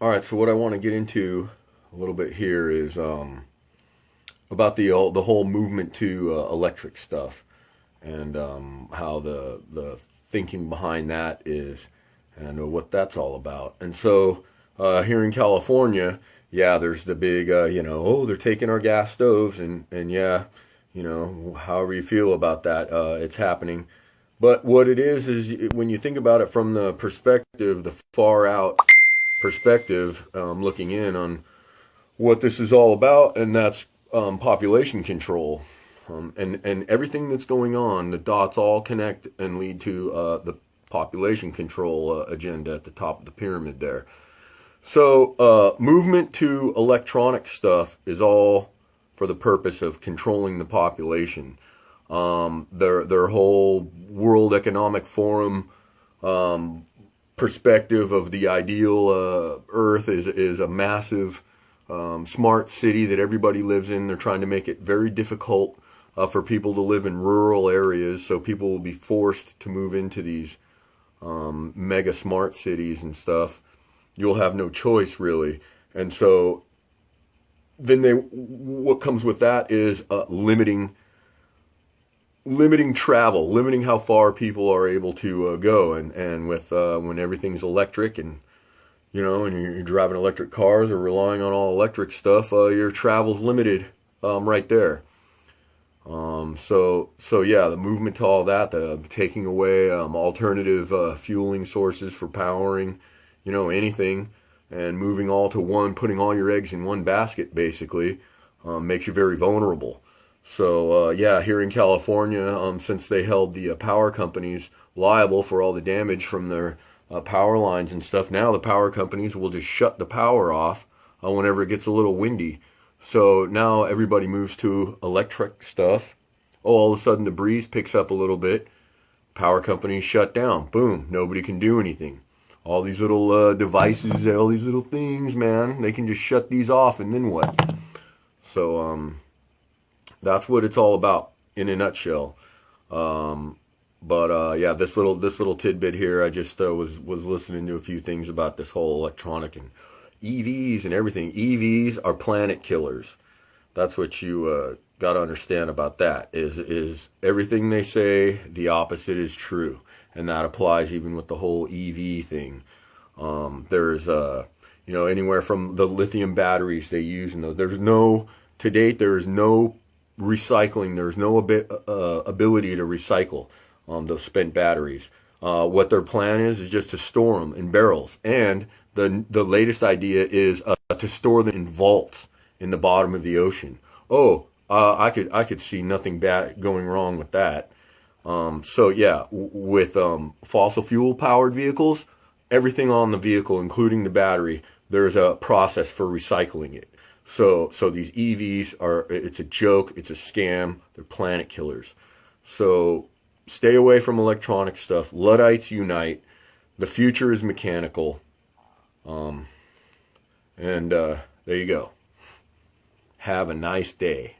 All right, so what I want to get into a little bit here is about the whole movement to electric stuff, and how the thinking behind that is, and what that's all about. And so here in California, yeah, there's the big oh, they're taking our gas stoves, and yeah, however you feel about that, it's happening. But what it is when you think about it from the perspective, the far out perspective, looking in on what this is all about, and that's population control. And everything that's going on, the dots all connect and lead to the population control agenda at the top of the pyramid there. So movement to electronic stuff is all for the purpose of controlling the population. Their whole World Economic Forum perspective of the ideal Earth is a massive smart city that everybody lives in. They're trying to make it very difficult for people to live in rural areas, so people will be forced to move into these mega smart cities and stuff. You'll have no choice, really. And so then what comes with that is limiting travel, limiting how far people are able to go, and with when everything's electric, and and you're driving electric cars or relying on all electric stuff, your travel's limited right there. So yeah, the movement to all that, the taking away alternative fueling sources for powering, anything, and moving all to one, putting all your eggs in one basket, basically, makes you very vulnerable. So yeah, here in California, since they held the power companies liable for all the damage from their power lines and stuff, now the power companies will just shut the power off whenever it gets a little windy. So now everybody moves to electric stuff. Oh, all of a sudden the breeze picks up a little bit. Power companies shut down. Boom, nobody can do anything. All these little devices, all these little things, man, they can just shut these off, and then what? So that's what it's all about in a nutshell. But yeah, this little tidbit here, I just was listening to a few things about this whole electronic and EVs and everything. EVs are planet killers. That's what you got to understand about that. Is everything they say, the opposite is true, and that applies even with the whole EV thing. There's anywhere from the lithium batteries they use, and to date there is no recycling. There's no ability to recycle those spent batteries. What their plan is just to store them in barrels, and the latest idea is to store them in vaults in the bottom of the ocean. Oh, I could see nothing bad going wrong with that. So yeah, with fossil fuel powered vehicles, everything on the vehicle, including the battery, there's a process for recycling it. So these EVs it's a joke, it's a scam, they're planet killers. So stay away from electronic stuff. Luddites unite. The future is mechanical. And there you go. Have a nice day.